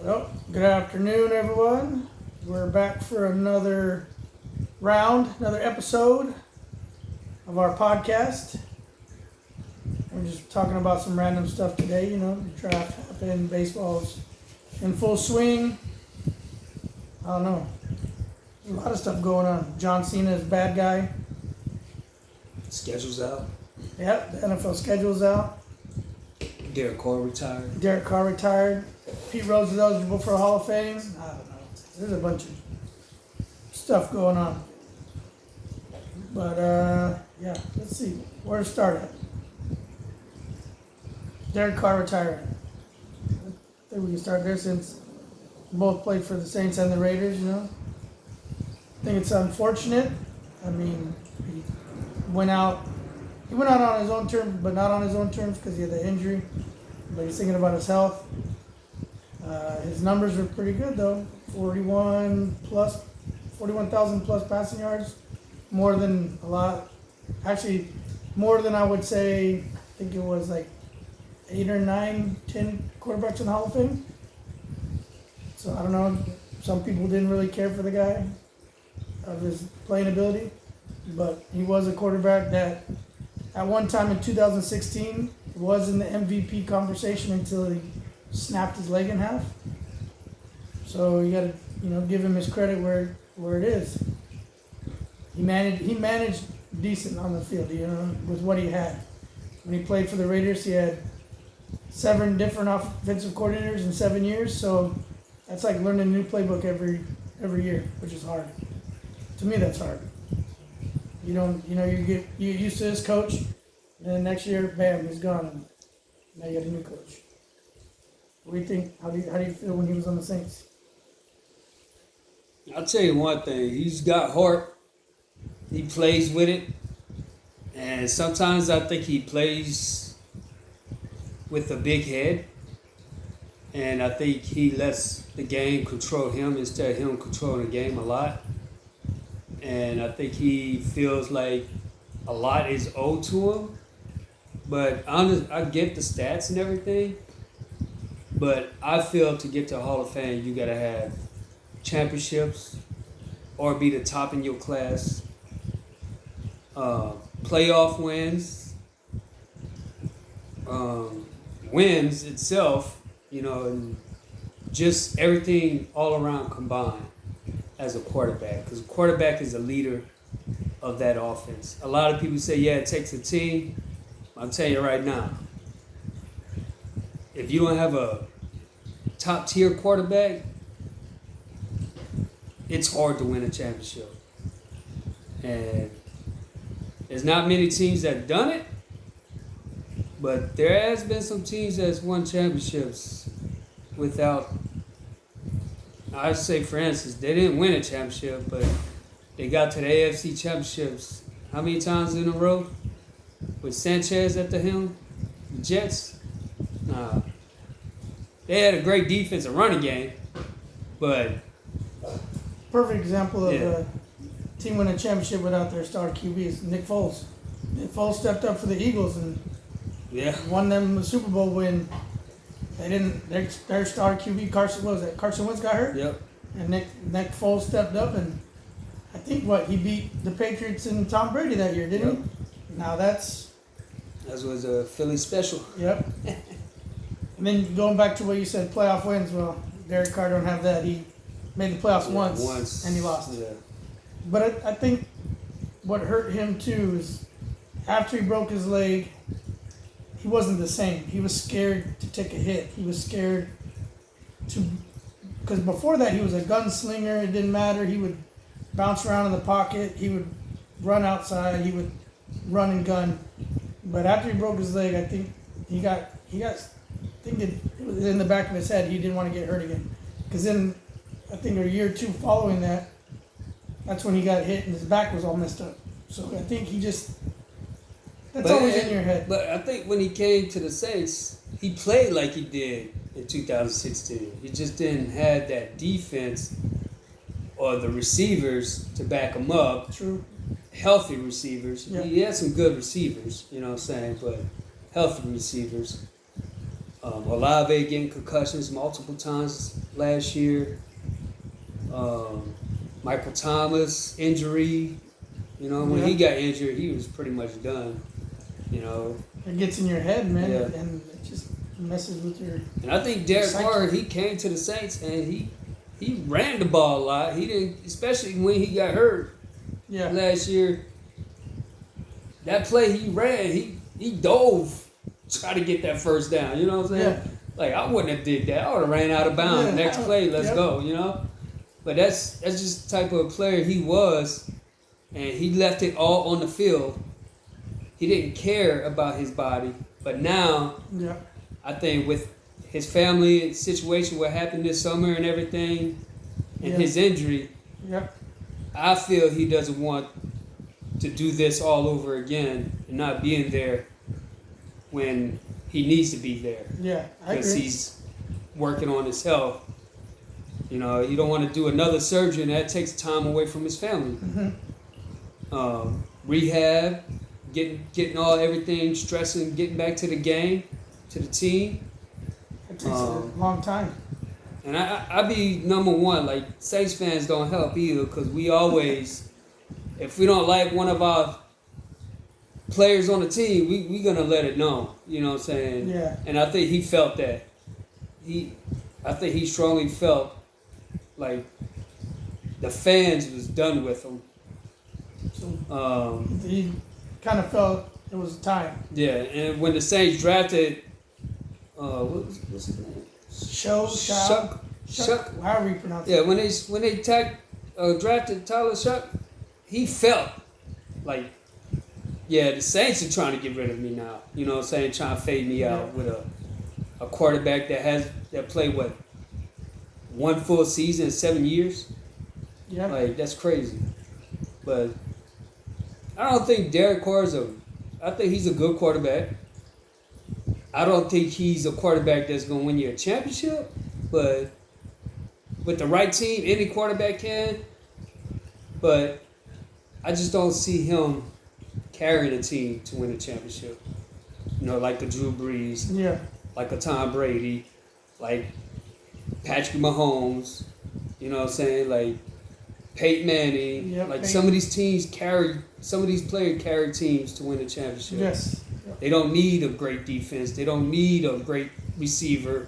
Well, good afternoon, everyone. We're back for another round, another episode of our podcast. We're just talking about some random stuff today. The draft happened, baseball's in full swing. I don't know. There's a lot of stuff going on. John Cena is bad guy. Schedule's out. Yep, the NFL schedule's out. Derek Carr retired. Pete Rose is eligible for a Hall of Fame. I don't know. There's a bunch of stuff going on. But, yeah, let's see. Where to start at? Derek Carr retired. I think we can start there since both played for the Saints and the Raiders, I think it's unfortunate. I mean, he went out on his own terms, but not on his own terms because he had the injury. But he's thinking about his health. His numbers were pretty good though. 41,000 plus passing yards. More than a lot. Actually, more than I would say. I think it was like 8 or 9, 10 quarterbacks in the Hall of Fame. So I don't know. Some people didn't really care for the guy of his playing ability. But he was a quarterback that at one time in 2016 was in the MVP conversation until he snapped his leg in half. So you got to give him his credit where it is. He managed decent on the field, with what he had. When he played for the Raiders, he had 7 different offensive coordinators in 7 years. So that's like learning a new playbook every year, which is hard. To me, that's hard. You get used to this coach, and then next year, bam, he's gone. And now you got a new coach. What do you think? How do you feel when he was on the Saints? I'll tell you one thing. He's got heart. He plays with it. And sometimes I think he plays with a big head. And I think he lets the game control him instead of him controlling the game a lot. And I think he feels like a lot is owed to him. But I get the stats and everything. But I feel to get to Hall of Fame, you got to have championships or be the top in your class, playoff wins, wins itself, and just everything all around combined as a quarterback. Because a quarterback is a leader of that offense. A lot of people say, yeah, it takes a team. I'll tell you right now, if you don't have a top tier quarterback, it's hard to win a championship. And there's not many teams that have done it, but there has been some teams that's won championships without, I'd say, for instance, they didn't win a championship, but they got to the AFC championships how many times in a row? With Sanchez at the helm? The Jets? Nah. They had a great defense and running game, but... Perfect example of a team winning a championship without their star QB is Nick Foles. Nick Foles stepped up for the Eagles and won them the Super Bowl when they didn't. Their star QB Carson Wentz got hurt. Yep. And Nick Foles stepped up and I think he beat the Patriots and Tom Brady that year, didn't he? Now that was a Philly special. Yep. And then going back to what you said, playoff wins. Well, Derek Carr don't have that. He made the playoffs once and he lost. Yeah. But I think what hurt him too is after he broke his leg, he wasn't the same. He was scared to take a hit. He was scared because before that he was a gunslinger. It didn't matter. He would bounce around in the pocket. He would run outside. He would run and gun. But after he broke his leg, I think he got thinking it was in the back of his head he didn't want to get hurt again. Because then I think a year or two following that's when he got hit and his back was all messed up. So I think that's always in your head. But I think when he came to the Saints, he played like he did in 2016. He just didn't have that defense or the receivers to back him up. True. Healthy receivers. Yeah. He had some good receivers, but healthy receivers. Olave getting concussions multiple times last year. Michael Thomas injury. You know, when he got injured, he was pretty much done. You know, It gets in your head, man, Yeah. and it just messes with your. and I think Derek Psych- Carr, he came to the Saints and he ran the ball a lot. He didn't, especially when he got hurt Yeah. last year. That play he ran, he dove, try to get that first down. You know what I'm saying? Yeah. Like I wouldn't have did that. I would have ran out of bounds. Yeah. Next play, let's Yep. go. You know. But that's just the type of player he was, and he left it all on the field. He didn't care about his body, but now Yeah. I think with his family situation, what happened this summer and everything, and Yeah. his injury, Yeah. I feel he doesn't want to do this all over again and not being there when he needs to be there Yeah. I because agree. he's working on his health. You know, you don't want to do another surgery, and that takes time away from his family. Rehab, getting all everything, stressing, getting back to the game, to the team. It takes a long time. And I be number one. Like Saints fans don't help either because we always, if we don't like one of our players on the team, we gonna let it know. You know what I'm saying? Yeah. And I think he felt that. I think he strongly felt like the fans was done with him. So he kind of felt it was time. Yeah, and when the Saints drafted, what's his name? Shuck. However you pronounce Yeah, it. when they drafted Tyler Shuck, he felt like, yeah, the Saints are trying to get rid of me now. You know what I'm saying? Trying to fade me out with a quarterback that played what, one full season in 7 years. Yeah. Like that's crazy. But I don't think Derek Carr I think he's a good quarterback. I don't think he's a quarterback that's going to win you a championship, but with the right team, any quarterback can. But I just don't see him carrying a team to win a championship. You know, like the Drew Brees, Yeah. like a Tom Brady, like Patrick Mahomes. You know what I'm saying? Like Peyton Manning. Yep, like Peyton. some of these players carry teams to win a championship. Yes. They don't need a great defense. They don't need a great receiver.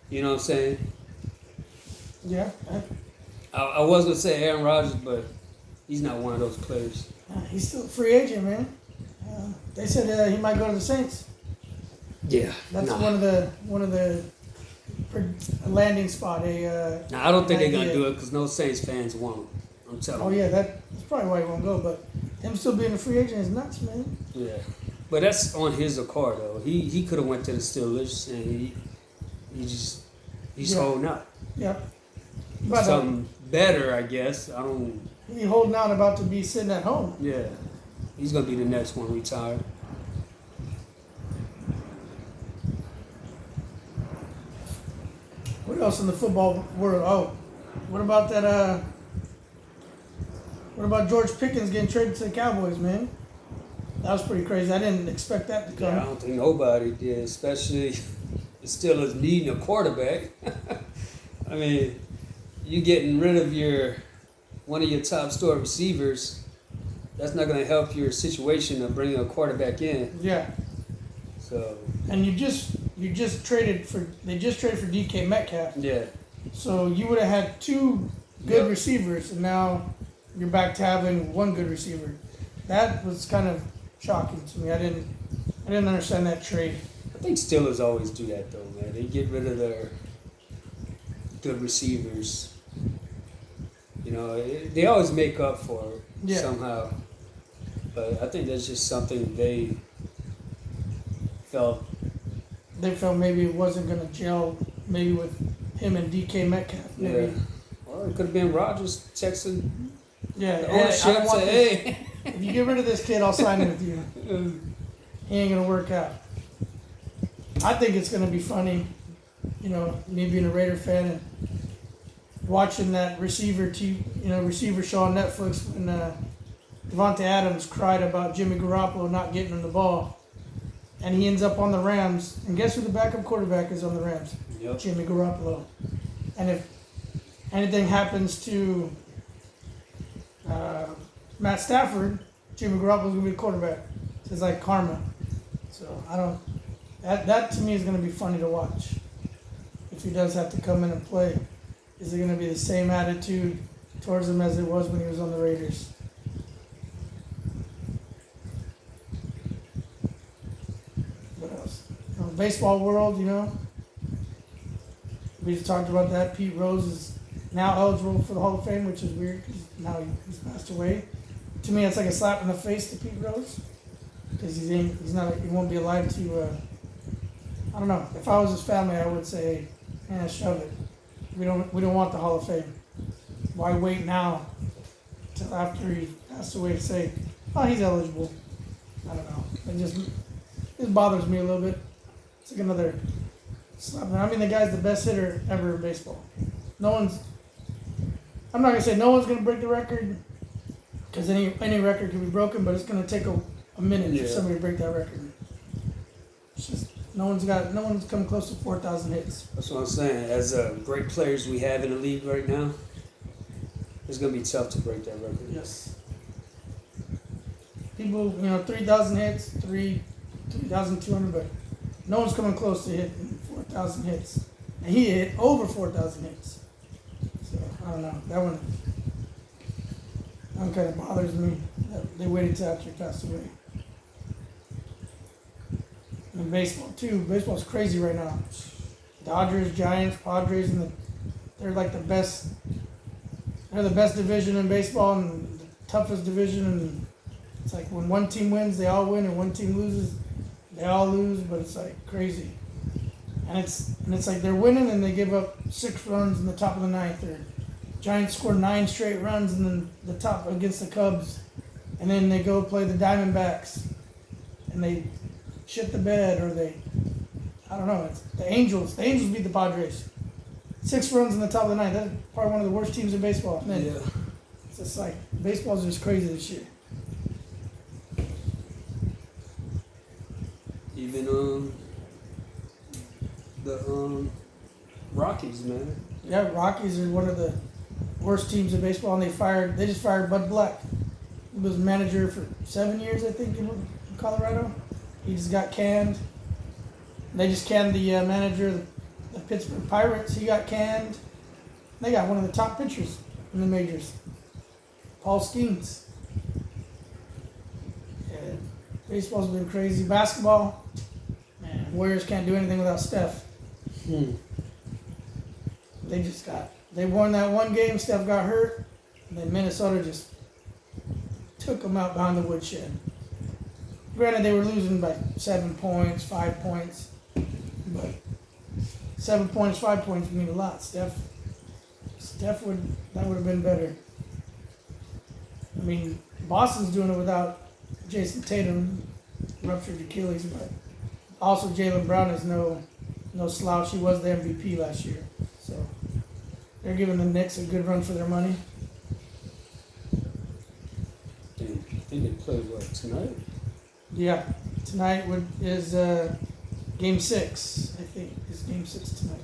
You know what I'm saying? Yeah. I was going to say Aaron Rodgers, but he's not one of those players. He's still a free agent, man. They said he might go to the Saints. Yeah. That's one of the landing spot. Now, I don't think they're going to idea. do it because no Saints fans want him. I'm telling Oh you. yeah, that's probably why he won't go. But him still being a free agent is nuts, man. Yeah. But that's on his accord, though. He could have went to the Steelers, and he's Yeah. holding out. Yeah. But Something better, I guess. I don't... he holding out about to be sitting at home. Yeah. He's going to be the next one retired. What else in the football world? Oh, what about that? What about George Pickens getting traded to the Cowboys, man? That was pretty crazy. I didn't expect that to come. Yeah, I don't think nobody did, especially the Steelers needing a quarterback. I mean, you getting rid of one of your top store receivers, that's not going to help your situation of bringing a quarterback in. Yeah. So, And they just traded for DK Metcalf. yeah. So you would have had two good Yep. receivers, and now you're back to having one good receiver. That was kind of shocking to me. I didn't understand that trade. I think Steelers always do that, though, man. They get rid of their good receivers. You know, they always make up for it Yeah. somehow. But I think that's just something they felt. They felt maybe it wasn't going to gel, maybe with him and DK Metcalf. Maybe. Yeah. Well, it could have been Rodgers texting Yeah. the Hey, I ownership don't want say, this. hey. If you get rid of this kid, I'll sign it with you. He ain't gonna work out. I think it's gonna be funny, you know, me being a Raider fan and watching that receiver show on Netflix when Devontae Adams cried about Jimmy Garoppolo not getting him the ball, and he ends up on the Rams. And guess who the backup quarterback is on the Rams? Yep. Jimmy Garoppolo. And if anything happens to Matt Stafford, Jimmy Garoppolo's gonna be the quarterback. So it's like karma. So I don't. That to me is gonna be funny to watch. If he does have to come in and play, is it gonna be the same attitude towards him as it was when he was on the Raiders? What else? Baseball world, we just talked about that. Pete Rose is now eligible for the Hall of Fame, which is weird because now he's passed away. To me, it's like a slap in the face to Pete Rose because he won't be alive to. I don't know. If I was his family, I would say, shove it. We don't want the Hall of Fame. Why wait now till after he passed away to say, oh, he's eligible? I don't know. It bothers me a little bit. It's like another slap. I mean, the guy's the best hitter ever in baseball. I'm not gonna say no one's gonna break the record because any record can be broken, but it's gonna take a minute for somebody to break that record. It's just no one's come close to 4,000 hits. That's what I'm saying. As great players we have in the league right now, it's gonna be tough to break that record. Yes. People, 3,000 hits, 3,200, but no one's coming close to hitting 4,000 hits. And he hit over 4,000 hits. So, I don't know. That one kind of bothers me. That they waited till after he passed away. And baseball, too. Baseball's crazy right now. Dodgers, Giants, Padres, and they're like the best. They're the best division in baseball and the toughest division. And it's like when one team wins, they all win, and one team loses, they all lose. But it's like crazy. And it's like they're winning and they give up 6 runs in the top of the 9th. Or Giants score 9 straight runs and then the top against the Cubs, and then they go play the Diamondbacks, and they shit the bed, or I don't know. It's the Angels. The Angels beat the Padres. 6 runs in the top of the 9th. That's probably one of the worst teams in baseball. And then it's just like baseball's just crazy this year. Even the Rockies, man. Yeah, Rockies are one of the worst teams in baseball, and they just fired Bud Black. He was manager for 7 years, I think, in Colorado. He just got canned. They just canned the manager of the Pittsburgh Pirates. He got canned. They got one of the top pitchers in the majors, Paul Skeens. Yeah, baseball's been crazy. Basketball, man, Warriors can't do anything without Steph. They won that one game. Steph got hurt, and then Minnesota just took them out behind the woodshed. Granted, they were losing by 7 points, 5 points, but 7 points, 5 points mean a lot. Steph would have been better. I mean, Boston's doing it without Jason Tatum, ruptured Achilles, but also Jaylen Brown is no slouch. He was the MVP last year, so they're giving the Knicks a good run for their money. I think they play tonight? Yeah, tonight is Game 6. I think is Game 6 tonight.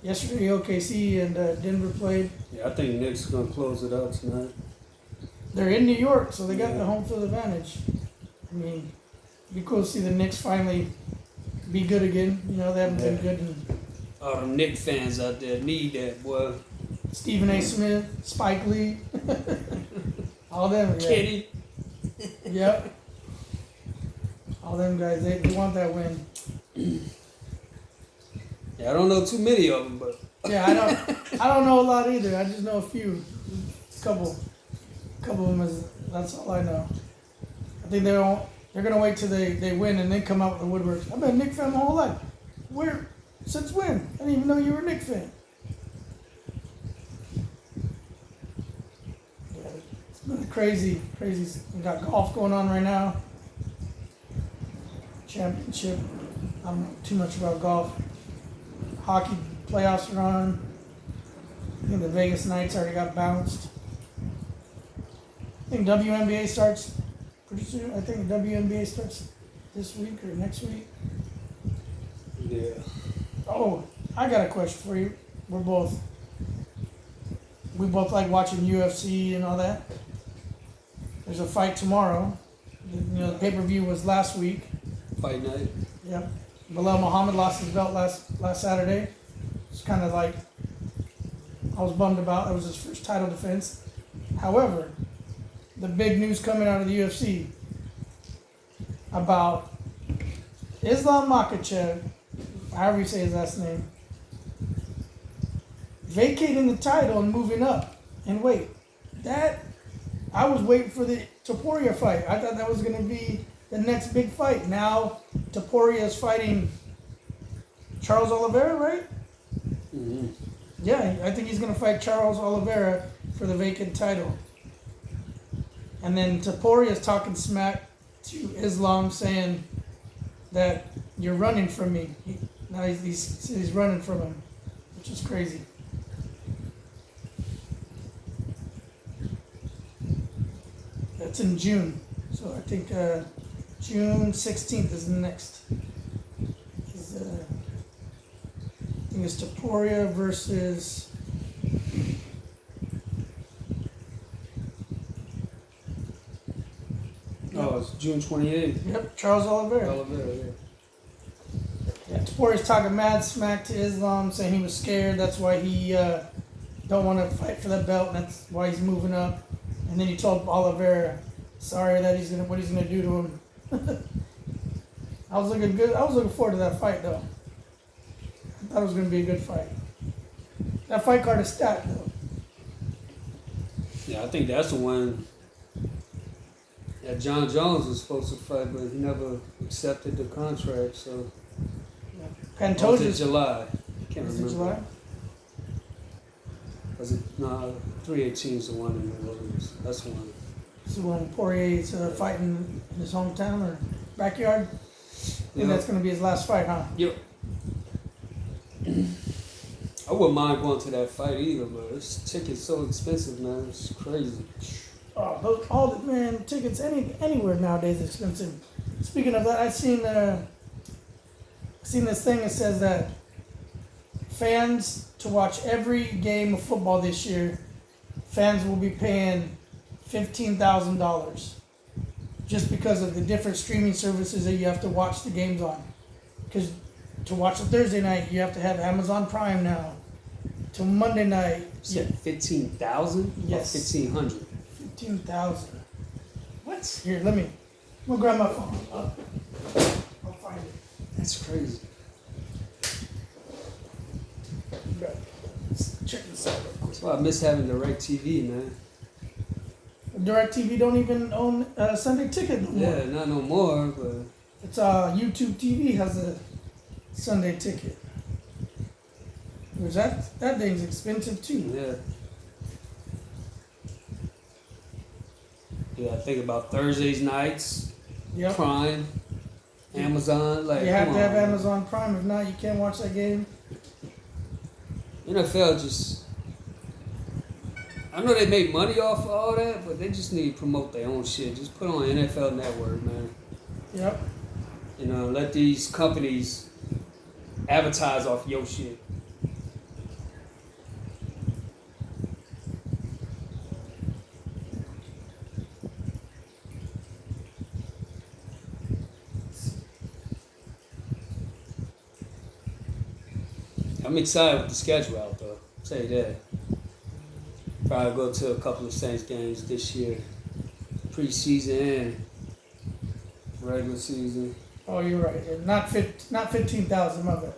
Yesterday, OKC and Denver played. Yeah, I think Knicks gonna close it out tonight. They're in New York, so they got the home field advantage. I mean, it'd be cool to see the Knicks finally be good again. They haven't been good. All the Knicks fans out there need that, boy. Stephen A. Smith, Spike Lee, all them. Yeah. Kenny. Yep. All them guys, they want that win. Yeah, I don't know too many of them, but Yeah, I don't know a lot either. I just know a few, couple of them. That's all I know. I think they're gonna wait till they win and then come out with the woodworks. I've been a Knick fan my whole life. Since when? I didn't even know you were a Knick fan. Yeah, it's been crazy. We got golf going on right now. Championship. I don't know too much about golf. Hockey playoffs are on. I think the Vegas Knights already got bounced. I think WNBA starts pretty soon. I think WNBA starts this week or next week. Yeah. Oh, I got a question for you. We both like watching UFC and all that. There's a fight tomorrow. The pay-per-view was last week. Fight night. Yep. Bilal Muhammad lost his belt last Saturday. It's kind of like I was bummed about. It was his first title defense. However, the big news coming out of the UFC about Islam Makhachev, however you say his last name, vacating the title and moving up in weight. That I was waiting for the Topuria fight. I thought that was going to be the next big fight. Now Topuria is fighting Charles Oliveira, right? Mm-hmm. Yeah, I think he's going to fight Charles Oliveira for the vacant title. And then Topuria is talking smack to Islam, saying that you're running from me. Now he's running from him, which is crazy. That's in June. So I think June 16th is next. I think it's Topuria versus. Oh, it's June 28th. Yep, Charles Oliveira. Oliveira, yeah. Yeah, Topuria's talking mad smack to Islam, saying he was scared. That's why he don't want to fight for that belt, and that's why he's moving up. And then he told Oliveira, sorry that what he's gonna do to him. I was looking good. I was looking forward to that fight though. I thought it was gonna be a good fight. That fight card is stacked though. Yeah, I think that's the one that John Jones was supposed to fight, but he never accepted the contract. So Pantoja's was it July? Can't is it remember. July? Was it no? 318 is the one in New Orleans. That's the one. So when Poirier's fighting in his hometown or backyard, I think Yeah. that's gonna be his last fight, huh? Yep. I wouldn't mind going to that fight either, but this ticket's so expensive, man. It's crazy. Oh, all the man tickets anywhere nowadays is expensive. Speaking of that, I seen this thing that says that fans to watch every game of football this year, fans will be paying $15,000 just because of the different streaming services that you have to watch the games on. Because to watch a Thursday night, you have to have Amazon Prime now. To Monday night, You said 15,000? Yes. 1,500. 15,000. What? Here, I'm gonna grab my phone. I'll find it. That's crazy. Let's check this out real quick. That's why I miss having DirecTV, man. DirecTV don't even own Sunday Ticket no more. Yeah, not no more, but It's YouTube TV has a Sunday Ticket. Which that thing's expensive too. yeah. Yeah, I think about Thursdays nights, Yep. Prime, Amazon. Like, You have come to have on, man. Amazon Prime. If not, you can't watch that game. NFL just. I know they make money off of all that, but they just need to promote their own shit. Just put on NFL Network, man. Yep. You know, let these companies advertise off your shit. I'm excited with the schedule out though. Say that. Probably go to a couple of Saints games this year. Preseason and regular season. Oh, you're right. Not 15,000. My bad.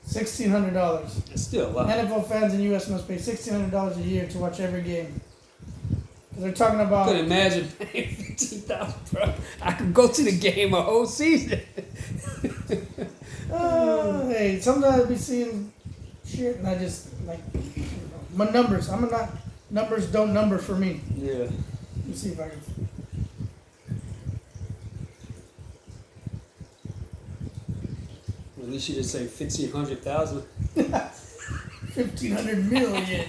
$1,600. It's still a lot. NFL fans in the U.S. must pay $1,600 a year to watch every game. 'Cause they're talking I about. couldn't imagine paying 15,000, bro. I could go to the game a whole season. Hey, sometimes I be seeing shit and I just like my numbers. Numbers don't number for me. Yeah. Let me see if I can. At least you didn't say 1,500,000. $1,500 million.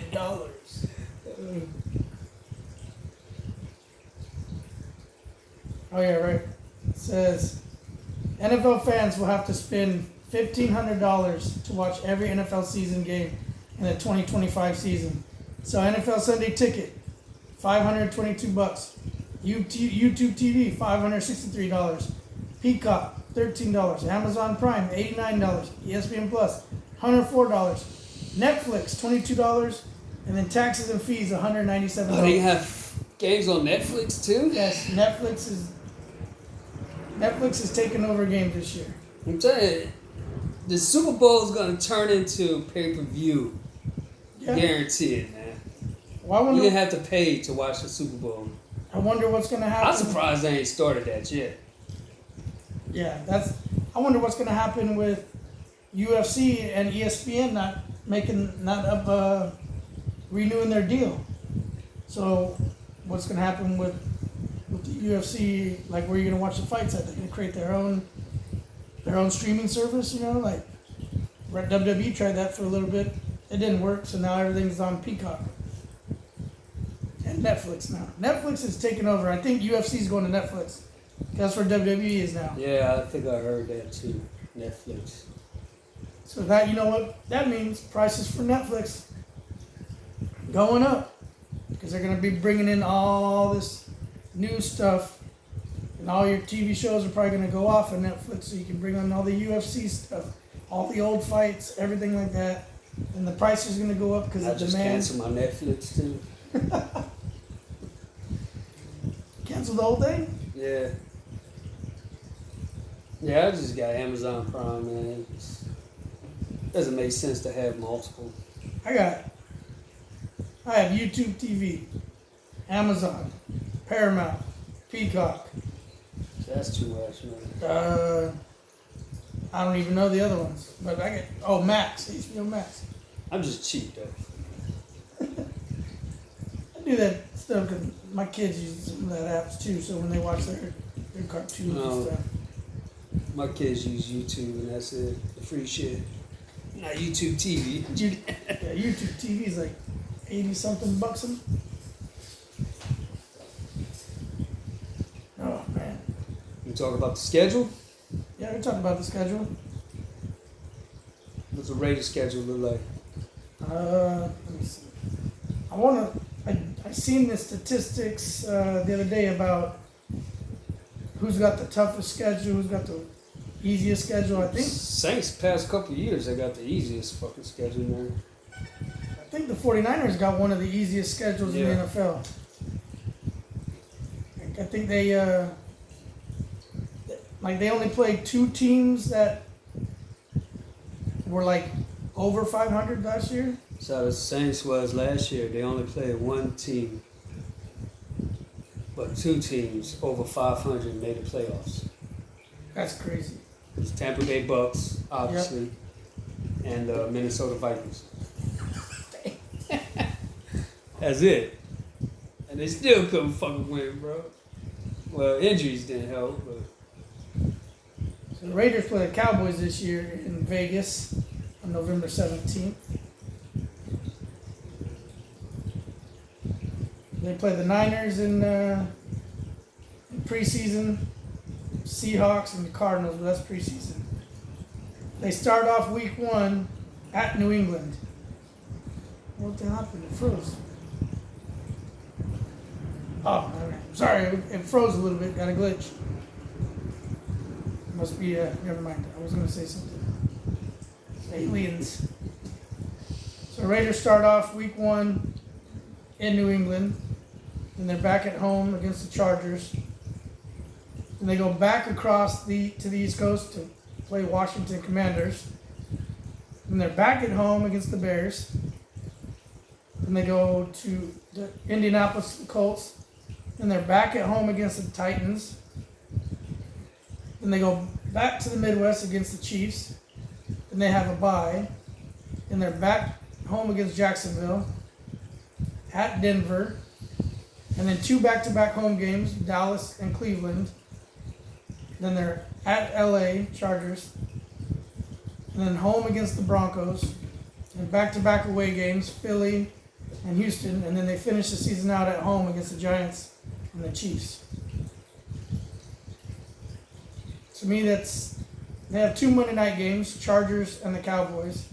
Oh yeah, right. says NFL fans will have to spend $1,500 to watch every NFL season game in the 2025 season. So NFL Sunday Ticket, $522. YouTube TV, $563. Peacock, $13. Amazon Prime, $89. ESPN Plus, $104. Netflix, $22. And then taxes and fees, $197. Oh, they have games on Netflix too? Yes, Netflix is taking over games this year. I'm telling you, the Super Bowl is going to turn into pay-per-view. Yeah. Guaranteed, man. Well, You're going to have to pay to watch the Super Bowl. I wonder what's going to happen. I'm surprised they ain't started that yet. Yeah, I wonder what's going to happen with UFC and ESPN not renewing their deal. So what's going to happen with the UFC? Like, where are you going to watch the fights at? They're going to create their own streaming service. Like WWE tried that for a little bit. It didn't work, so now everything's on Peacock and Netflix now. Netflix is taking over. I think UFC is going to Netflix. That's where WWE is now. Yeah, I think I heard that too. Netflix. So that, you know what that means? Prices for Netflix going up because they're going to be bringing in all this new stuff, and all your TV shows are probably going to go off of Netflix, so you can bring on all the UFC stuff, all the old fights, everything like that, and the price is going to go up because I of just demand. cancel my Netflix too. Cancel the whole thing? Yeah. Yeah, I just got Amazon Prime, man. It doesn't make sense to have multiple. I have YouTube TV, Amazon, Paramount, Peacock. That's too much, man. I don't even know the other ones, but I get Max, HBO Max. I'm just cheap though. I do that stuff because my kids use some of that apps too. So when they watch their cartoons and stuff. My kids use YouTube and that's it. The free shit. Not YouTube TV. Yeah, YouTube TV is like $80-something bucks. Oh man. You talk about the schedule? Yeah, we talked about the schedule. What's the Raiders schedule look like? Let me see. I seen the statistics the other day about who's got the toughest schedule, who's got the easiest schedule. I think Saints past couple of years they got the easiest fucking schedule, man. I think the 49ers got one of the easiest schedules in the NFL. I think they only played 2 teams that were like over 500 last year. So the Saints was last year. They only played 1 team, but 2 teams over 500 made the playoffs. That's crazy. It's Tampa Bay Bucks, obviously, and the Minnesota Vikings. That's it. And they still couldn't fucking win, bro. Well, injuries didn't help, but So the Raiders play the Cowboys this year in Vegas on November 17th. They play the Niners in preseason, Seahawks, and the Cardinals, but that's preseason. They start off week 1 at New England. What the hell happened? It froze. Oh, okay. Sorry, it froze a little bit. Got a glitch. Must be, never mind. I was going to say something. Aliens. So Raiders start off week 1 in New England. Then they're back at home against the Chargers. Then they go back across to the East Coast to play Washington Commanders. Then they're back at home against the Bears. Then they go to the Indianapolis Colts. Then they're back at home against the Titans. Then they go back to the Midwest against the Chiefs. Then they have a bye. Then they're back home against Jacksonville. At Denver. And then 2 back-to-back home games, Dallas and Cleveland. Then they're at LA Chargers. And then home against the Broncos. And back-to-back away games, Philly and Houston. And then they finish the season out at home against the Giants and the Chiefs. To me, they have 2 Monday night games, Chargers and the Cowboys,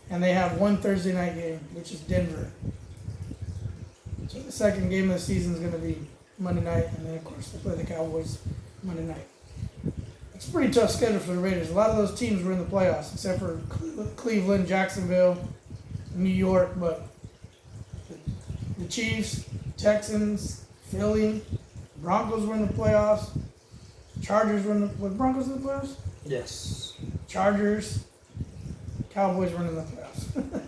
and they have 1 Thursday night game, which is Denver. So the second game of the season is going to be Monday night, and then of course they play the Cowboys Monday night. It's a pretty tough schedule for the Raiders. A lot of those teams were in the playoffs, except for Cleveland, Jacksonville, New York, but the Chiefs, Texans, Philly, Broncos were in the playoffs. Chargers were was Broncos in the playoffs? Yes. Chargers, Cowboys were in the playoffs.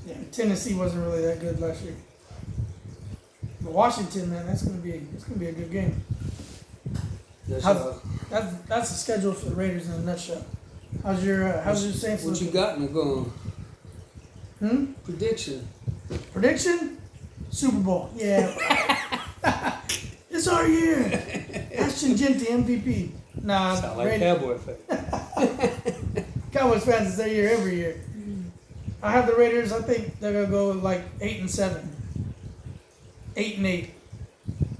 Yeah, Tennessee wasn't really that good last year. But Washington, man, it's gonna be a good game. That's, That's the schedule for the Raiders in a nutshell. How's your Saints what looking? you got in going? Prediction. Prediction? Super Bowl. Yeah. It's our year. Ashton Genty MVP. Nah, Sound like Raiders. Cowboy fan. Cowboys fans, it's their year every year. I have the Raiders. I think they're gonna go like 8-7, 8-8.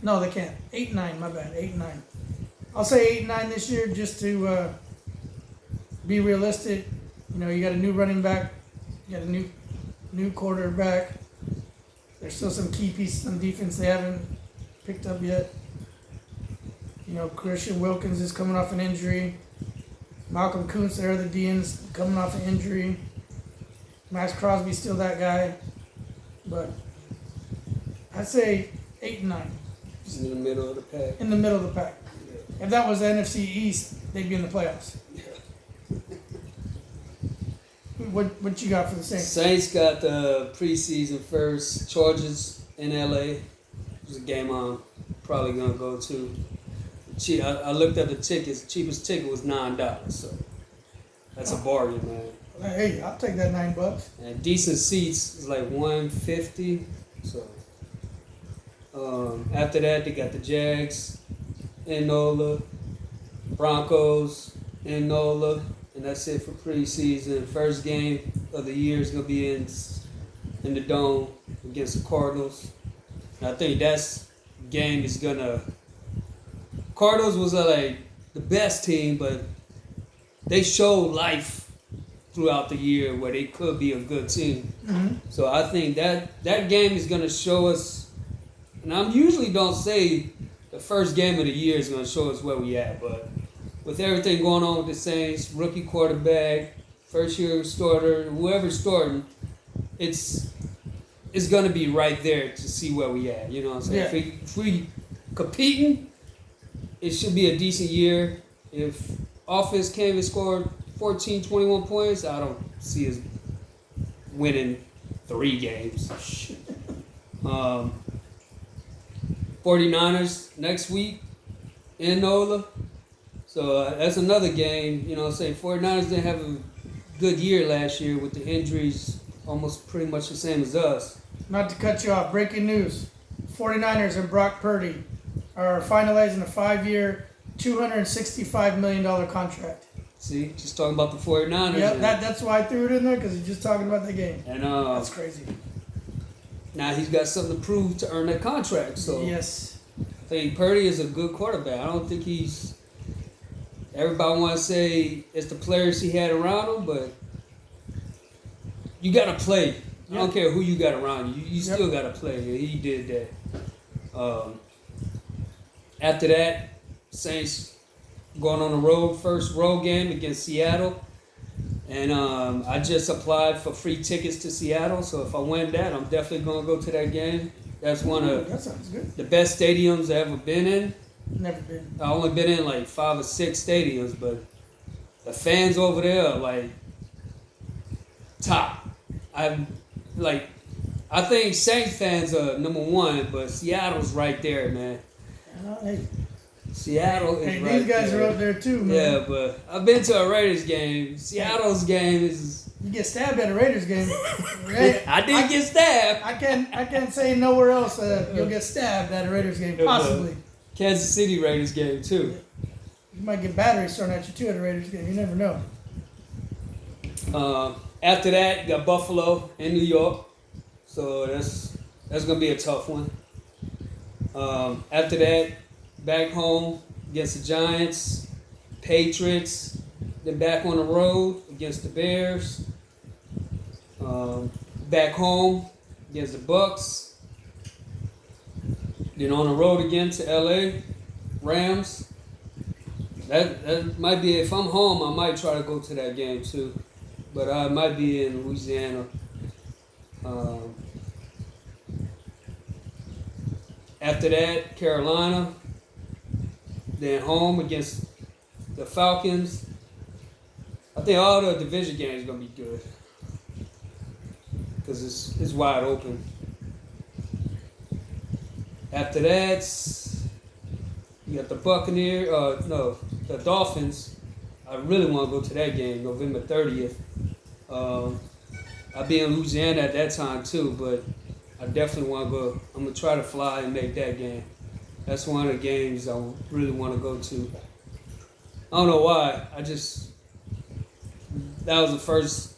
No, they can't. 8-9. My bad. 8-9. I'll say 8-9 this year just to be realistic. You know, you got a new running back, you got a new quarterback. There's still some key pieces on defense they haven't picked up yet. You know, Christian Wilkins is coming off an injury. Malcolm Kuntz, their other DN's coming off an injury. Max Crosby's still that guy. But I'd say 8-9. Just in the middle of the pack. In the middle of the pack. If that was the NFC East, they'd be in the playoffs. What you got for the Saints? Saints got the preseason first. Chargers in LA. It's a game I'm probably gonna go to. I looked at the tickets. Cheapest ticket was $9, so that's a bargain, man. Hey, I'll take that $9. And decent seats is like $150. So after that, they got the Jags in NOLA, Broncos in NOLA, and that's it for preseason. First game of the year is gonna be in the Dome against the Cardinals. And I think that's game is gonna. Cardinals was like the best team, but they showed life throughout the year where they could be a good team. Mm-hmm. So I think that game is gonna show us. And I usually don't say the first game of the year is gonna show us where we at, but with everything going on with the Saints, rookie quarterback, first year starter, whoever's starting, it's gonna be right there to see where we at. You know what I'm saying? Yeah. If we competing, it should be a decent year. If offense came and scored 14, 21 points, I don't see us winning 3 games. 49ers next week in NOLA. So that's another game. You know what I'm saying? 49ers didn't have a good year last year with the injuries almost pretty much the same as us. Not to cut you off, breaking news. 49ers and Brock Purdy are finalizing a 5-year, $265 million contract. See, just talking about the 49ers. Yep, that's why I threw it in there, because he's just talking about the game. And That's crazy. now he's got something to prove to earn that contract. So Yes. I think Purdy is a good quarterback. I don't think he's. Everybody want to say it's the players he had around him, but you got to play. I don't care who you got around you. You still got to play. And he did that. After that, Saints going on the road, first road game against Seattle. And I just applied for free tickets to Seattle. So if I win that, I'm definitely going to go to that game. That's one of That sounds good. the best stadiums I've ever been in. Never been. I only been in like 5 or 6 stadiums, but the fans over there are like top. I think Saints fans are number 1, but Seattle's right there, man. Hey, Seattle is right these guys there. are up there too, man. Yeah, but I've been to a Raiders game. Seattle's game is. You get stabbed at a Raiders game. Right? I did get stabbed. I can't say nowhere else you'll get stabbed at a Raiders game. Possibly. Kansas City Raiders game too. You might get batteries thrown at you too at a Raiders game. You never know. After that, you got Buffalo and New York, so that's gonna be a tough one. After that, back home, against the Giants, Patriots, then back on the road against the Bears, back home against the Bucks, then on the road again to LA, Rams. That might be, if I'm home, I might try to go to that game too, but I might be in Louisiana. After that, Carolina, then home against the Falcons. I think all the division games are gonna be good because it's wide open. After that, you got the the Dolphins. I really want to go to that game, November 30th. I'll be in Louisiana at that time too, but I definitely want to go. I'm gonna try to fly and make that game. That's one of the games I really want to go to. I don't know why. That was the first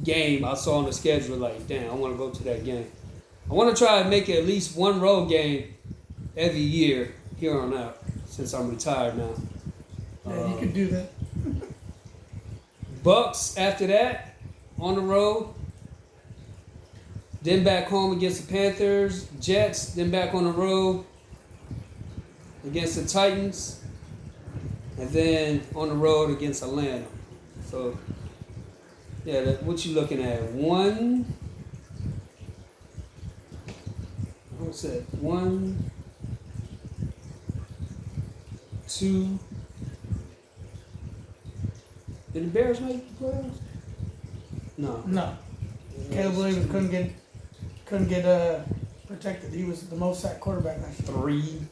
game I saw on the schedule. Like, damn, I want to go to that game. I want to try to make at least one road game every year here on out, since I'm retired now. Yeah, you could do that. Bucks after that, on the road. Then back home against the Panthers, Jets. Then back on the road against the Titans, and then on the road against Atlanta. So, yeah, what you looking at? What's that? 1, 2. Did the Bears make the playoffs? No. No. Caleb Williams couldn't get protected. He was the most sacked quarterback last year. 3.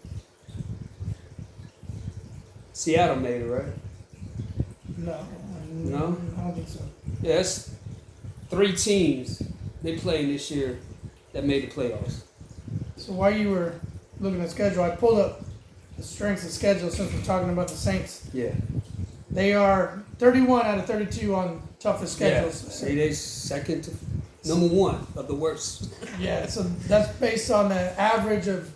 Seattle made it, right? No. No? I don't think so. Yeah, that's 3 teams they played this year that made the playoffs. So while you were looking at the schedule, I pulled up the strengths of schedule since we're talking about the Saints. Yeah. They are 31 out of 32 on toughest schedules. Yeah. See, they second to number 1 of the worst. Yeah, so that's based on the average of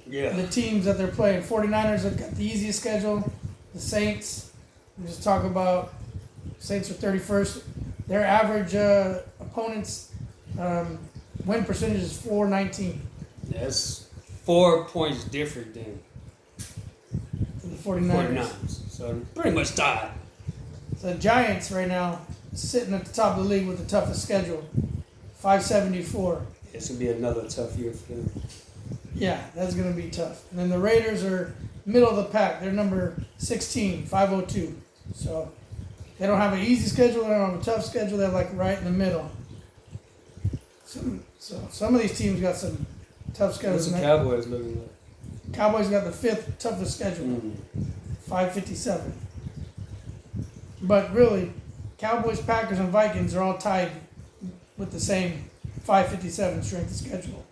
Yeah. the teams that they're playing. 49ers have got the easiest schedule. The Saints, we just talk about Saints are 31st. Their average opponents win percentage is .419 That's 4 points different than for the 49ers. 49ers. So pretty much tied. So the Giants right now sitting at the top of the league with the toughest schedule, 574. It's going to be another tough year for them. Yeah, that's going to be tough. And then the Raiders are middle of the pack. They're number 16, 502. So they don't have an easy schedule. They don't have a tough schedule. They're like right in the middle. So some of these teams got some tough schedules. What's the Cowboys looking like? Cowboys got the 5th toughest schedule, Mm. 557. But really, Cowboys, Packers, and Vikings are all tied with the same 557 strength of schedule.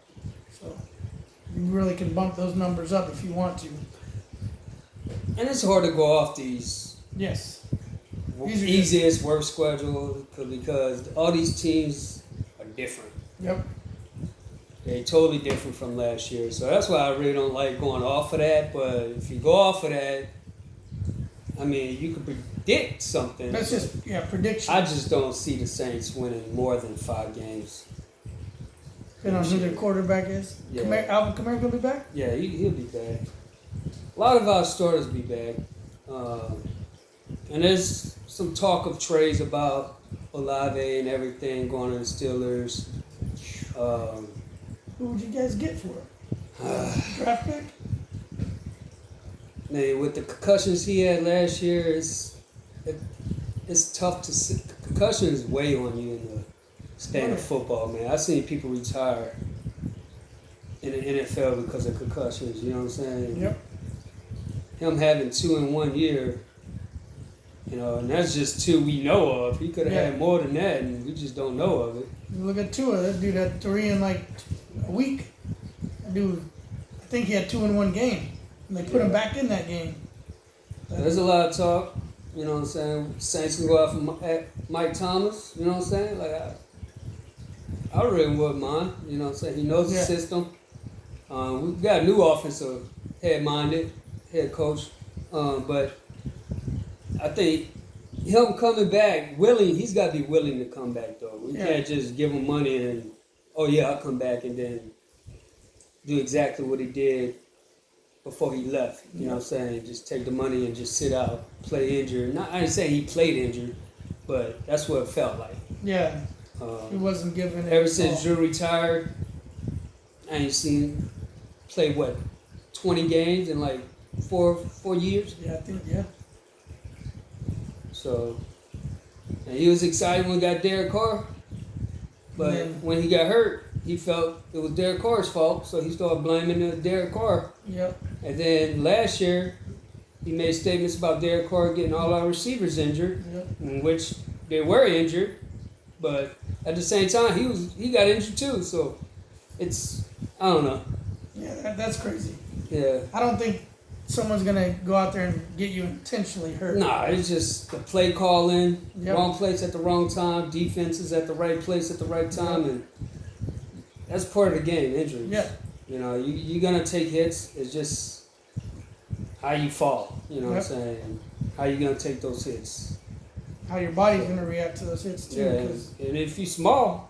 So you really can bump those numbers up if you want to. And it's hard to go off these Yes. easiest, worst schedule because all these teams are different. Yep. They're totally different from last year. So that's why I really don't like going off of that. But if you go off of that, I mean, you can predict something. That's just prediction. I just don't see the Saints winning more than 5 games. Depending on who their quarterback is. Yeah. Alvin Kamara gonna be back? Yeah, he'll be back. A lot of our starters be back. And there's some talk of trades about Olave and everything going to the Steelers. Who would you guys get for it? Draft pick? Man, with the concussions he had last year, it's tough to see. Concussions weigh on you in the span of football, man. I've seen people retire in the NFL because of concussions. You know what I'm saying? Yep. Him having 2 in 1 year, and that's just 2 we know of. He could have had more than that, and we just don't know of it. You look at Tua. That dude had 3 in like a week. That dude, I think he had 2 in 1 game. And they put him back in that game. There's a lot of talk, you know what I'm saying? Saints can go out for Mike Thomas, you know what I'm saying? Like, I really wouldn't mind, you know what I'm saying? He knows the system. We've got a new offensive head coach, But I think him coming back, he's got to be willing to come back though. We can't just give him money and oh yeah, I'll come back and then do exactly what he did before he left. You know what I'm saying? Just take the money and just sit out, play injured. I ain't saying he played injured, but that's what it felt like. Yeah, he wasn't giving it. Ever since Drew retired, I ain't seen him play 20 games in like four years. Yeah, I think yeah. So, and he was excited when he got Derek Carr, but when he got hurt, he felt it was Derek Carr's fault, so he started blaming Derek Carr. Yep. And then last year, he made statements about Derek Carr getting all our receivers injured, in which they were injured, but at the same time, he got injured too. So it's I don't know. Yeah, that's crazy. Yeah. I don't think someone's gonna go out there and get you intentionally hurt. Nah, it's just the play calling, Yep. wrong place at the wrong time, defenses at the right place at the right time, and that's part of the game, injuries. Yeah. You know, you're going to take hits. It's just how you fall, you know what I'm Yep. saying? How you going to take those hits. How your body's gonna react to those hits too. Yeah, 'Cause- and if you're small,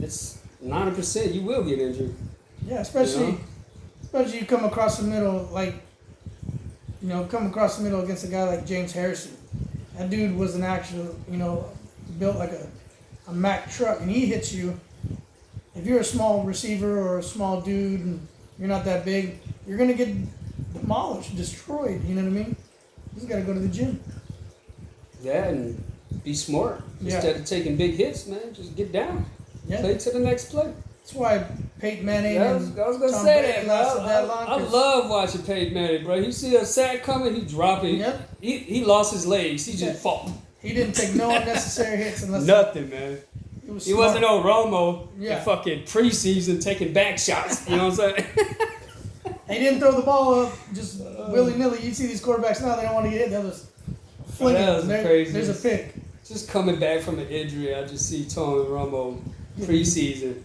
it's 90% you will get injured. yeah, especially You know? especially you come across the middle come across the middle against a guy like James Harrison. That dude was an actual, built like a Mack truck, and he hits you. If you're a small receiver or a small dude and you're not that big, you're gonna get demolished, destroyed. You know what I mean? You just gotta go to the gym. Yeah, and be smart. Yeah. Instead of taking big hits, man, just get down. Yeah, Play to the next play. that's why Peyton Manning Yeah, I was and gonna Tom say Brady that, bro. lasted that long. I 'Cause- love watching Peyton Manning, bro. You see a sack coming, he drop it. Yep. He lost his legs. He just Yeah. fought. He didn't take no unnecessary hits unless Nothing, man. he was. He smart. wasn't no Romo Yeah. in fucking preseason taking back shots. You know what I'm saying? He didn't throw the ball up just willy nilly. You see these quarterbacks now; they don't want to get hit. They'll just fling That it. was There- crazy. There's a pick. Just coming back from an injury, I just see Tony Romo preseason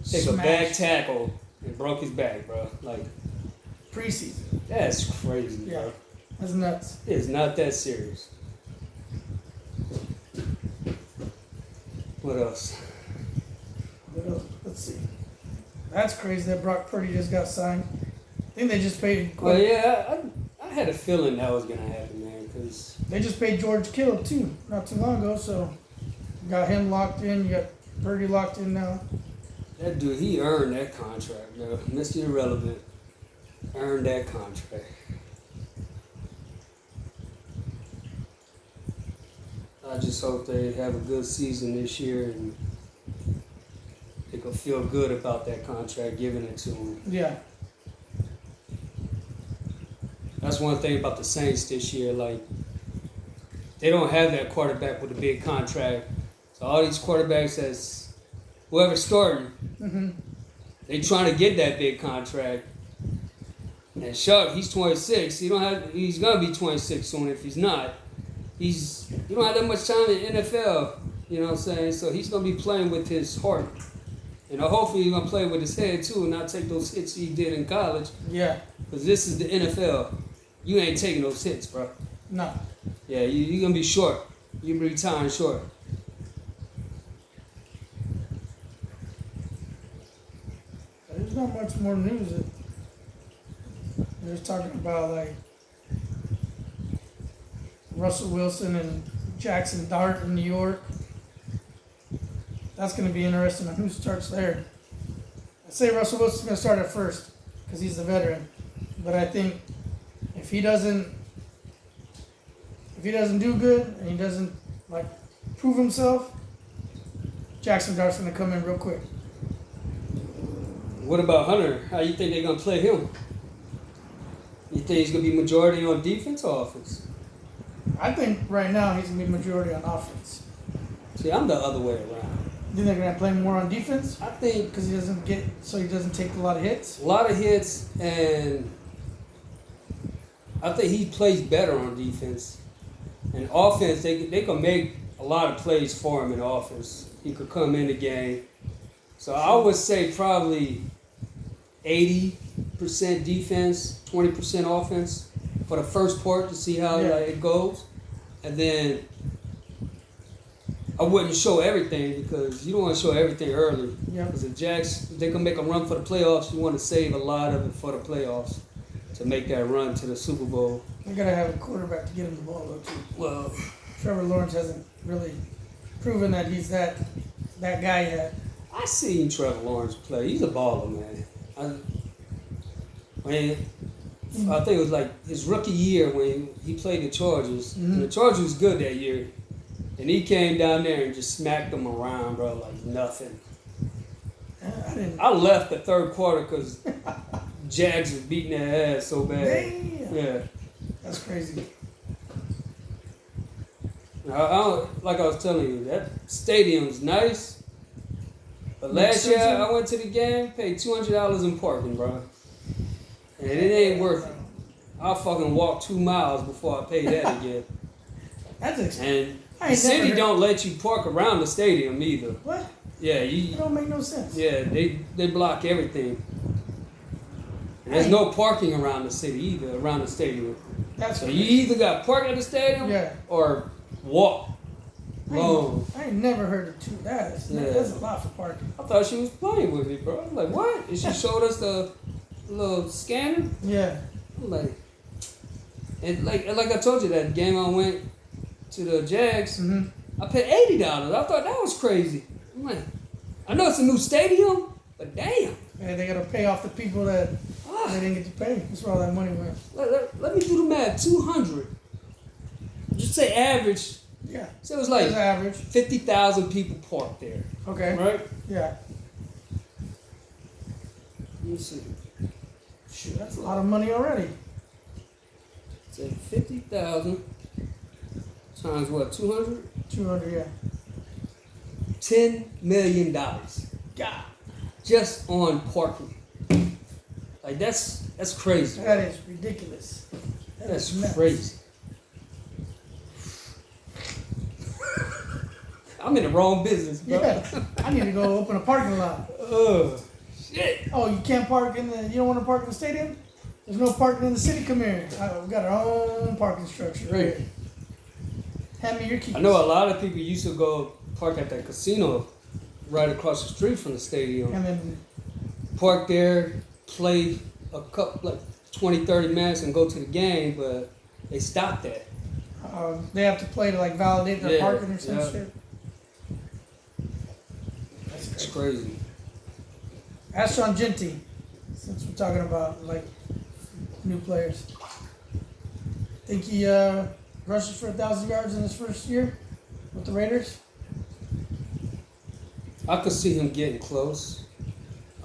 take a Smash. back tackle and broke his back, bro. Like, Preseason. that's crazy, Yeah. bro. That's nuts. It's not that serious. What else? Let's see. That's crazy that Brock Purdy just got signed. I think they just paid. Well, yeah, I had a feeling that was gonna happen, man. Cause They just paid George Kittle too, not too long ago. So you got him locked in. You got Purdy locked in now. that dude, he earned that contract, bro. Mr. Irrelevant earned that contract. I just hope they have a good season this year and they can feel good about that contract, giving it to him. Yeah. That's one thing about the Saints this year. Like, they don't have that quarterback with a big contract. So all these quarterbacks that's whoever's starting, Mm-hmm. they trying to get that big contract. And Chuck, he's 26. He's gonna be 26 soon. If he's not, he don't have that much time in NFL. You know what I'm saying? So he's gonna be playing with his heart. And hopefully he's gonna play with his head too, and not take those hits he did in college. Yeah. Because this is the NFL. You ain't taking those hits, bro. No. Yeah, you're gonna be short. You're gonna be retiring short. There's not much more news. They're just talking about like Russell Wilson and Jackson Dart in New York. That's going to be interesting on who starts there. I say Russell Wilson's going to start at first because he's the veteran, but I think if he doesn't do good and he doesn't like prove himself, Jackson Dart's going to come in real quick. What about Hunter? How you think they're gonna play him? You think he's gonna be majority on defense or offense? I think right now he's going to be majority on offense. See, I'm the other way around. You think they're going to play more on defense I think because he doesn't take a lot of hits? a lot of hits, and I think he plays better on defense. And offense, they can make a lot of plays for him in offense. He could come in the game. So I would say probably 80% defense, 20% offense. for the first part to see how Yeah. like, it goes, and then I wouldn't show everything because you don't want to show everything early. Yeah. Because if Jags, they can make a run for the playoffs, you want to save a lot of it for the playoffs to make that run to the Super Bowl. They gotta have a quarterback to get him the ball though too. Well, Trevor Lawrence hasn't really proven that he's that guy yet. I seen Trevor Lawrence play. He's a baller, man. I think it was like his rookie year when he played the Chargers. Mhm. And the Chargers was good that year. And he came down there and just smacked them around, bro, like nothing. I didn't. I left the third quarter because Jags was beating their ass so bad. Damn. Yeah. That's crazy. Like I was telling you, that stadium's nice. But last year I went to the game, paid $200 in parking, bro. And it ain't worth it. I'll fucking walk 2 miles before I pay that again. That's expensive. And I the ain't never city heard- don't let you park around the stadium either. What? Yeah, It don't make no sense. they block everything. And there's no parking around the city either, around the stadium. That's So you either got park at the stadium Yeah. or walk. Long. I ain't never heard of two. That's a lot for parking. I thought she was playing with me, bro. I'm like, what? And she showed us the little scanner. Yeah. I'm like, and like I told you, that game I went to the Jags, Mm-hmm. I paid $80. I thought that was crazy. I'm like, I know it's a new stadium, but damn. And they gotta pay off the people that Ah, they didn't get to pay. That's where all that money went. let me do the math. 200. Just say average. Yeah. So it was That's like average. 50,000 people parked there, Okay. right? Yeah. Let me see. Shoot, that's a lot of money already. Say 50,000 times what? 200? 200. Yeah. $10 million God. just on parking. Like that's crazy. That is ridiculous. That's nuts. crazy. I'm in the wrong business, bro. Yeah. I need to go open a parking lot. Shit. Oh, you can't park in the. You don't want to park in the stadium? There's no parking in the city. Come here. We got our own parking structure right here. Hand me your keys. I know a lot of people used to go park at that casino right across the street from the stadium. And then Park there, play a couple, like 20, 30 minutes and go to the game, but they stopped that. they have to play to like validate their Yeah, parking or some yeah. shit. That's It's crazy. crazy. Ask Sean Genty, since we're talking about like new players. Think he rushes for 1,000 yards in his first year with the Raiders? I could see him getting close.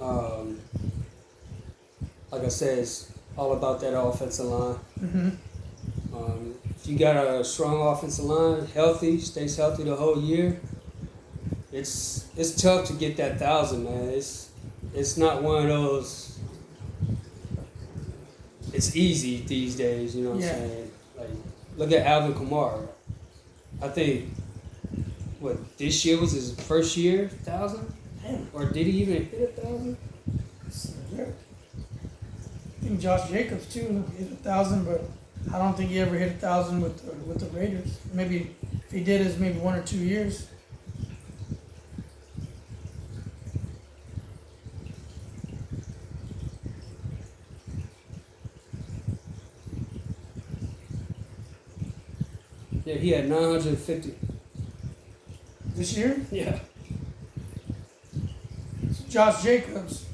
Like I said, it's all about that offensive line. Mm-hmm. If you got a strong offensive line, healthy, stays healthy the whole year, it's tough to get that 1,000, man. It's not one of those. It's easy these days, you know what Yeah. I'm saying? Like, look at Alvin Kamara. I think this year was his first year 1,000, Damn. or did he even hit 1,000? I think Josh Jacobs too hit 1,000, but I don't think he ever hit 1,000 with the Raiders. Maybe if he did, it's maybe 1 or 2 years. Yeah, he had 950. This year, Yeah. Josh Jacobs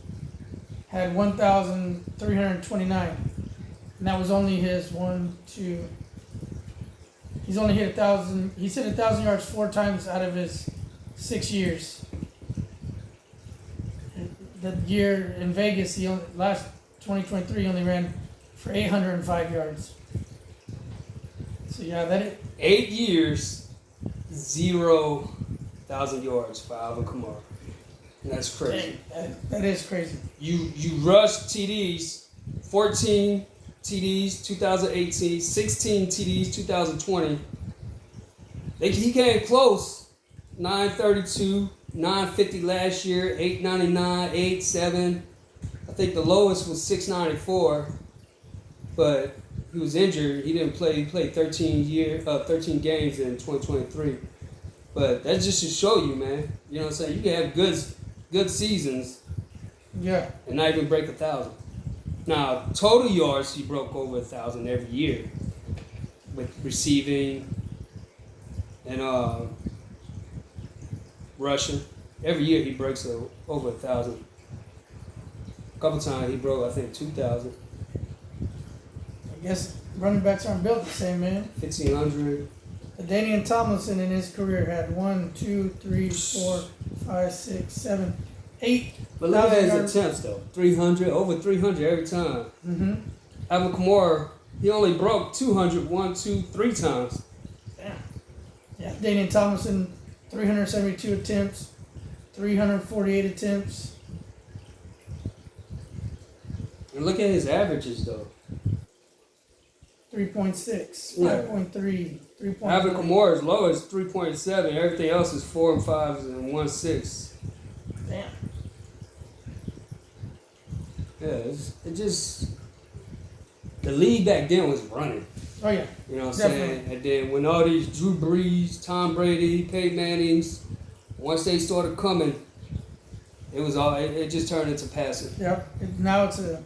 had 1,329, and that was only his 1, 2. He's only hit 1,000. He's hit 1,000 yards 4 times out of his 6 years. The year in Vegas, last 2023, he only ran for 805 yards. So yeah, that it. 8 years, 0,000 yards for Alvin Kamara. And that's crazy. That is crazy. You rushed TDs, 14 TDs 2018, 16 TDs 2020. He came close, 932, 950 last year, 899, 87. I think the lowest was 694, but he he was injured. He didn't play. He played 13 games in 2023. But that's just to show you, man. You know what I'm saying? You can have good seasons Yeah. and not even break 1,000. Now, total yards, he broke over 1,000 every year with receiving and rushing. Every year he breaks over 1,000. A couple times he broke, I think, 2,000, I guess running backs aren't built the same, man. 1,500. Danian Tomlinson in his career had 1, 2, 3, 4, 5, 6, 7, 8. But look at 1,000 his yards. attempts, though. 300, over 300 every time. Mm-hmm. Alvin Kamara, he only broke 200 1, 2, 3 times. Damn. Yeah, Danian Tomlinson, 372 attempts, 348 attempts. And look at his averages, though. 3.6, Yeah. 5.3, 3.4. Alvin Kamara's low is 3.7. Everything else is 4 and 5 and 1.6. Damn. Yeah, it just the league back then was running. Oh, yeah. You know what I'm Definitely. saying? And then when all these Drew Brees, Tom Brady, Peyton Mannings, once they started coming, it was all it just turned into passing. Yep. Now it's an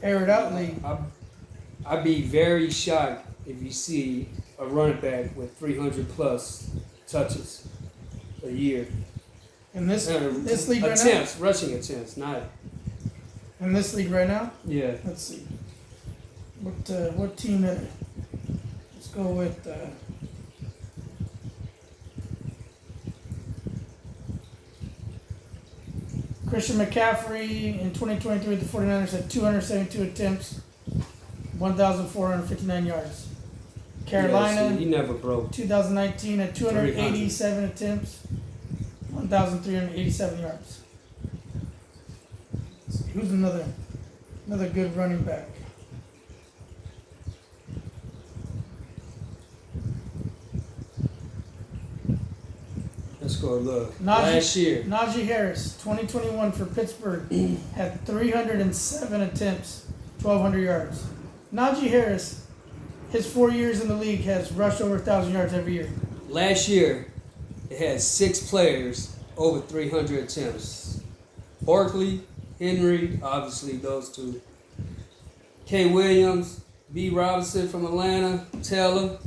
aired out league. I'd be very shocked if you see a running back with 300 plus touches a year. In this league right attempts, rushing attempts, not now? In this league right now? yeah. Let's see. What team is it? Let's go with Christian McCaffrey in 2023 the 49ers had 272 attempts, 1,459 yards. Carolina, Yeah, see, he never broke. 2019 had 287 attempts, 1,387 yards. Who's another good running back? Let's go look. Najee- Last year, Najee Harris, 2021 for Pittsburgh, had 307 attempts, 1,200 yards. Najee Harris, his 4 years in the league, has rushed over 1,000 yards every year. it had 6 players over 300 attempts. Barkley, Henry, obviously those two. K. Williams, B. Robinson from Atlanta, Taylor,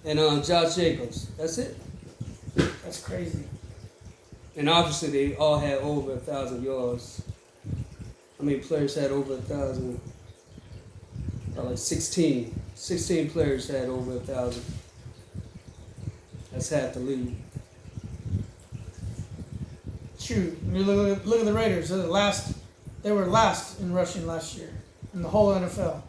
and Josh Jacobs. That's it. That's crazy. And obviously they all had over 1,000 yards. How many players had over 1,000? Like 16. 16 players had over 1,000. That's half the league. Shoot, you look at the Raiders. They were last in rushing last year in the whole NFL.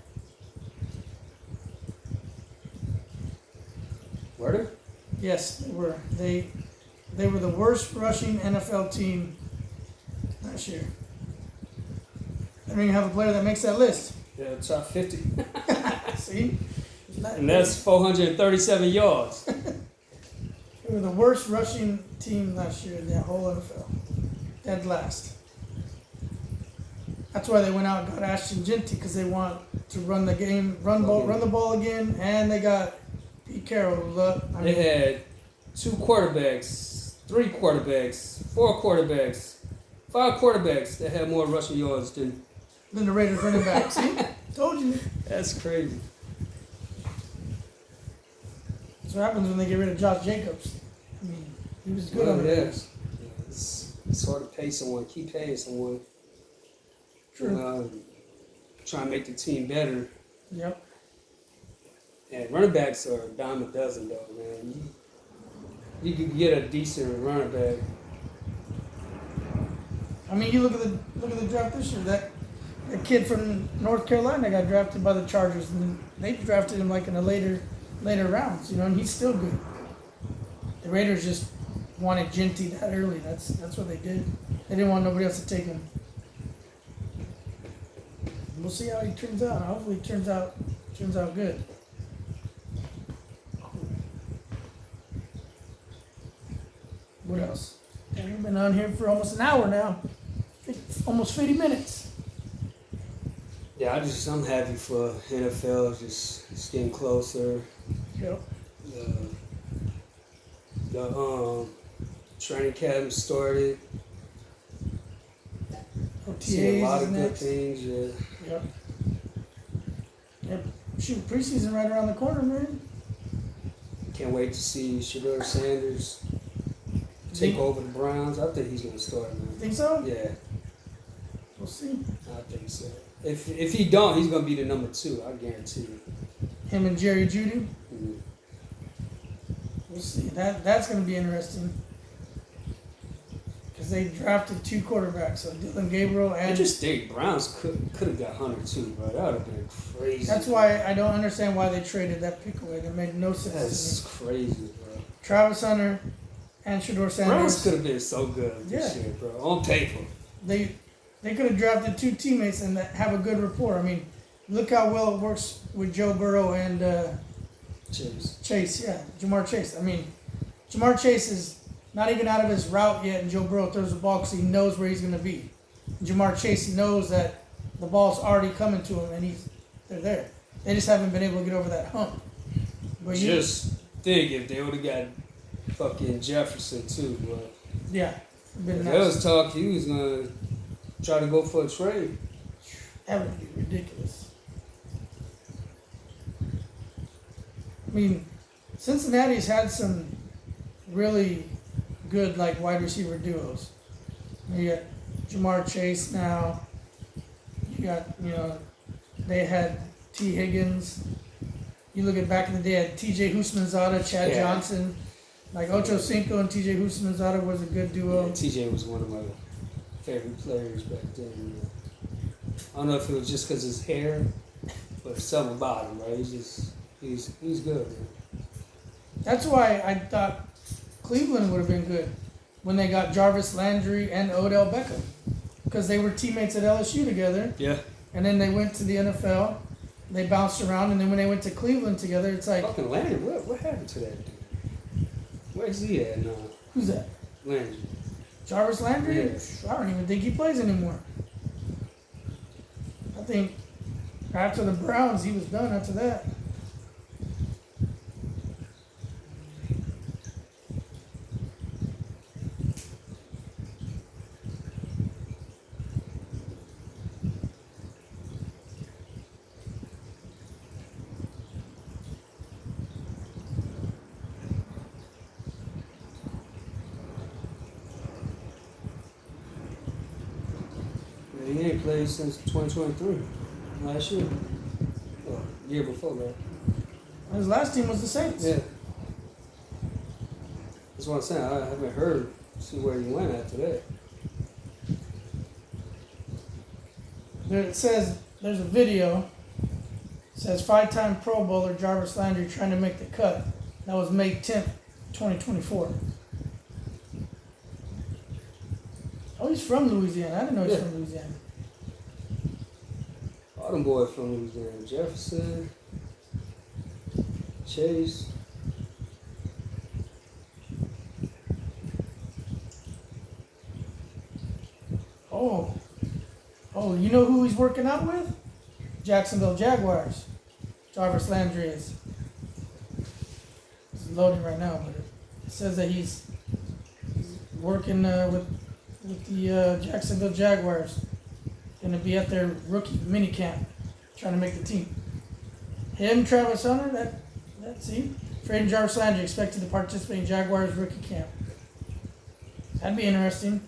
Were they? Yes, they were. They were the worst rushing NFL team last year. I don't even have a player that makes that list. Yeah, top 50. See? And that's 437 yards. They were the worst rushing team last year in that whole NFL. Dead last. That's why they went out and got Ashton Jinty, because they want to run the game, run the ball again, and they got Pete Carroll. They had 2 quarterbacks, 3 quarterbacks, 4 quarterbacks, 5 quarterbacks that had more rushing yards than. Then the Raiders running back. See? Told you. That's crazy. That's what happens when they get rid of Josh Jacobs. I mean, he was good on the Raiders. It's hard to pay someone, keep paying someone. True. Try and make the team better. Yep. And running backs are a dime a dozen, though, man. You can get a decent running back. I mean, you look at the draft this year. That kid from North Carolina got drafted by the Chargers, and they drafted him like in the later rounds, and he's still good. The Raiders just wanted Jinty that early. That's what they did. They didn't want nobody else to take him. We'll see how he turns out. Hopefully, he turns out good. What else? Damn, we've been on here for almost an hour now. Almost 50 minutes. Yeah, I'm happy for NFL just getting closer. Yep. The training camp started. See a lot OTAs of is good next. things. Yeah. Yep. Yep. Shoot, preseason right around the corner, man. Can't wait to see Shador Sanders take Think- over the Browns. I think he's gonna start, man. Think so? Yeah, We'll see. I think so. If he don't, he's gonna be the number 2. I guarantee you. Him and Jerry Judy. Mhm. We'll see. That's going to be interesting. Because they drafted 2 quarterbacks, so Dylan Gabriel I and. just think Browns could have got Hunter too, bro. That would have been crazy. That's why I don't understand why they traded that pick away. That made no sense That's to me. crazy, bro. Travis Hunter and Shador Browns Sanders. could have been so good this Yeah. year, bro. On paper. They could have drafted 2 teammates and that have a good rapport. I mean, look how well it works with Joe Burrow and Chase. Chase. Yeah, Jamar Chase. I mean, Jamar Chase is not even out of his route yet, and Joe Burrow throws the ball because he knows where he's going to be. Jamar Chase knows that the ball's already coming to him, and they're there. They just haven't been able to get over that hump. But Just think if they would have got fucking Jefferson too, bro. yeah, been There nice. was talk he was gonna try to go for a trade. That would be ridiculous. I mean, Cincinnati's had some really good like wide receiver duos. You got Jamar Chase now. You got they had T. Higgins. You look at back in the day, had T.J. Houshmandzadeh, Chad Yeah. Johnson. Like Ocho Cinco and T.J. Houshmandzadeh was a good duo. Yeah, TJ was one of my favorite players back then. I don't know if it was just because his hair, but something about him, right? He's good, man. That's why I thought Cleveland would have been good when they got Jarvis Landry and Odell Beckham, because they were teammates at LSU together, Yeah. and then they went to the NFL. They bounced around, and then when they went to Cleveland together, it's like, Fucking Landry, what happened to that dude? Where's he at now? who's that? Landry. Jarvis Landry? Yeah. I don't even think he plays anymore. I think after the Browns, he was done after that. Yeah, he ain't played since 2023. Last year. Or year before that. His last team was the Saints. Yeah. That's what I'm saying. I haven't heard, see where he went after that. It says there's a video. It says 5-time Pro Bowler Jarvis Landry trying to make the cut. That was May 10th, 2024. Oh, he's from Louisiana. I didn't know he's Yeah. from Louisiana. All them boys from Louisiana. Jefferson, Chase. Oh, you know who he's working out with? Jacksonville Jaguars. Jarvis Landry is. It's loading right now, but it says that he's working with the Jacksonville Jaguars. Going to be at their rookie mini camp, trying to make the team. Him, Travis Hunter, that's he. Fred and Jarvis Landry expected to participate in Jaguars rookie camp. That'd be interesting.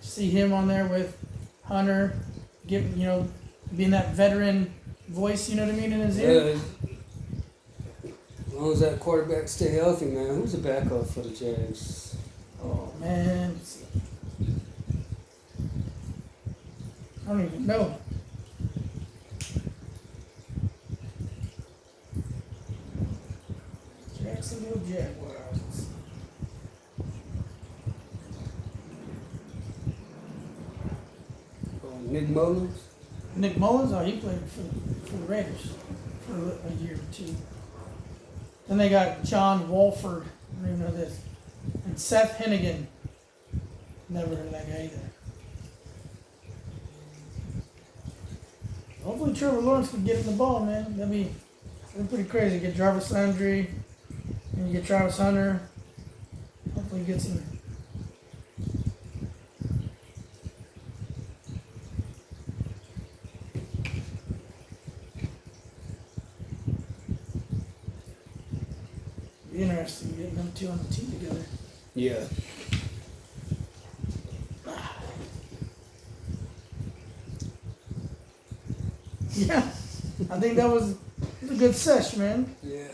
See him on there with Hunter, being that veteran voice, you know what I mean, in his ear. As long as that quarterback stay healthy, man. Who's the backup for the Jags? Oh man, I don't even know. Jacksonville Jaguars. Nick Mullins. Nick Mullins, he played for the Raiders for a year or two. Then they got John Wolford, I don't even know this, and Seth Hennigan. Never heard of that guy either. Hopefully Trevor Lawrence can get in the ball, man. That'd be pretty crazy. Get Jarvis Landry, and you get Travis Hunter. Hopefully he gets in. Be interesting getting them two on the team together. Yeah. Yeah, I think that was a good sesh, man. Yeah.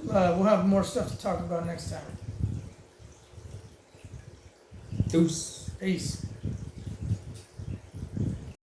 We'll have more stuff to talk about next time. Deuce. Peace.